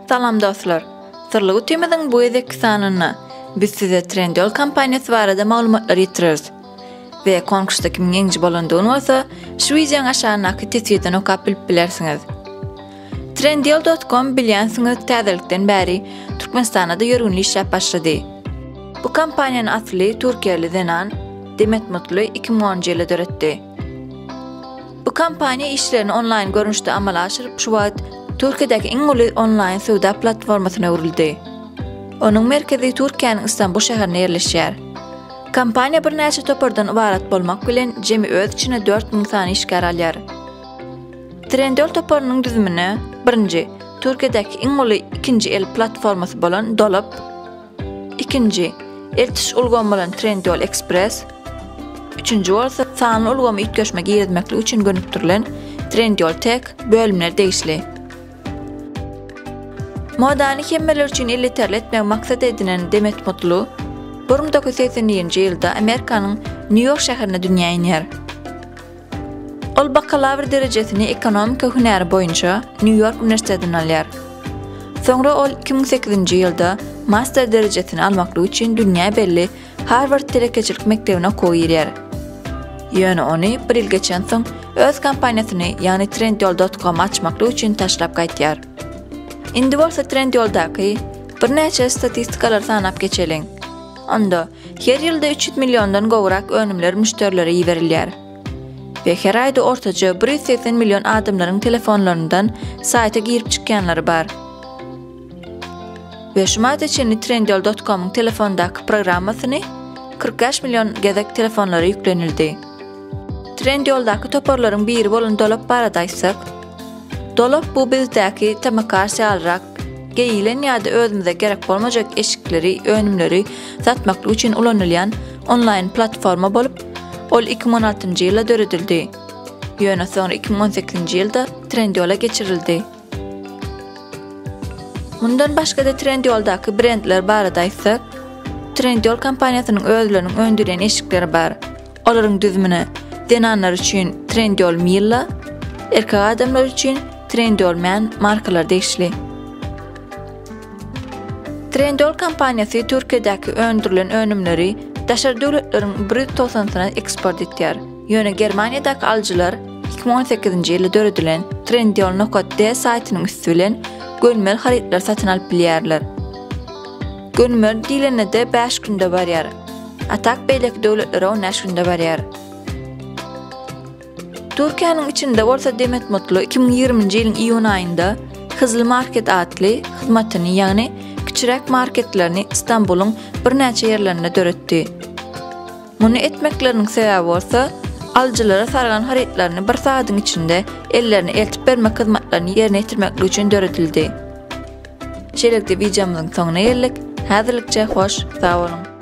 Salam dostlar. Sırlygy temanyň bu edeki sanyna biz size Trendyol kampaniýasy barada maglumatlar ýetiririz. Ve konkursda kim ýeňji bolandygyny bolsa, şu wideoň aşaňdaky tesirden okap bilip bilersiňiz. Trendyol.com bilýänsiňiz täzelikden bäri Türkmenistanda da ýörgünli işläp başlady. Bu kampaniýanyň asly Türkiýeli Zenan Demet Mutlu 2010-njy ýylda döretdi. Bu kampaniýa işlerini online görünüşde amala aşyryp şu wagt Türkiýedäki iň uly online söwda platformasyna urildi. Onuň merkezi Türkiýanyň Istanbul şäherine ýerleşýär. Kampaniýa bir näçe topardan ibarat bolmak bilen jemi öz içine 4000 sany işgär alýar. Trendyol toparynyň düzümine 1-nji Türkiýedäki iň uly 2-nji el platformasy bolan Dolap, 2-nji eltiş ulgamy bolan Trendyol Express, 3-nji bolsa sanly ulgamy ýetgeşmek ýetmeklik üçin gönüpdirilen Trendyol Tek bölümler değişli. Modany hemmeler üçin ýeterli etmek maksat edinen Demet Mutlu 1980-nji ýylda Amerikanyň New York şäherine dünýä iner. Ol bakalavr derejesini ekonomika hünäri boýunça New York Üniversitetinden alýar. Soňra ol 2008-nji ýylda master derejesini almaklyk üçin dünýä belli Harvard telekeçilik mektebine goýýar. Ýöne ony bir ýyl geçen soň öz kampaniýasyny ýani Trendyol.com açmaklyk üçin taşlap gaýtýar. Indi bolsa Trendyoldaky bir näçe statistikalar sanap geçelim. Onda her ýylda 300 milyondan gowrak önümler müşterilere ýeberilýär. Ve her aýda ortaça 180 milyon adamlaryň telefonlaryndan saýta girip çykýanlary bar. Ve şu maýda Trendyol.com'un telefondaky programmasyny 45 milyon gezek telefonlara ýüklenildi. Trendyoldaky toparlaryň biri bolan Dolap barada aýtsak, Dolap bu bizdäki tamakasy alrak, geýilen ýa-da özümize gerek bolmajak eşikleri, önümleri satmaklyk üçin ulanylýan online platforma bolup, ol 2016-njy ýylda döredildi. Ýöne soňra 2018-nji ýylda Trendyol'a geçirildi. Mundan başga da Trendyoldaky brendler barada aýtsak, Trendyol kampaniýasynyň özleriniň öndüren eşikleri bar. Olaryň düzümine denanlar üçin Trendyol Milla, erkek adamlar üçin Trendyol Men markalar değişli. Trendyol kampaniýasy Türkiýedäki öndürilen önümleri daşary döwletleriň 190-syna eksport etýär. Ýöne Germaniýadaky aljylar 2018-nji ýylda döredilen Trendyol.de saýtynyň üstü bilen gönmel haritler satyn alyp bilýärler. Gönmel diýilende 5 günde barýar. Atak beýleki döwletlere 10 günde barýar. Türkiýanyň içinde bolsa Demet Mutlu 2020-nji ýylyň iýun aýynda Hyzly Market adly hyzmatyny ýagny kiçirek marketlerini İstanbul'un bir näçe ýerlerine döretdi. Muny etmekleriniň sebäbi bolsa, aljylara sargan haritlerini bir saatyň içinde ellerine eltip bermek hyzmatlaryny ýerine ýetirmek üçin döredildi. Şeýlekde wideomyzyň soňuna geldik. Häzirlikçe hoş, sag bolun.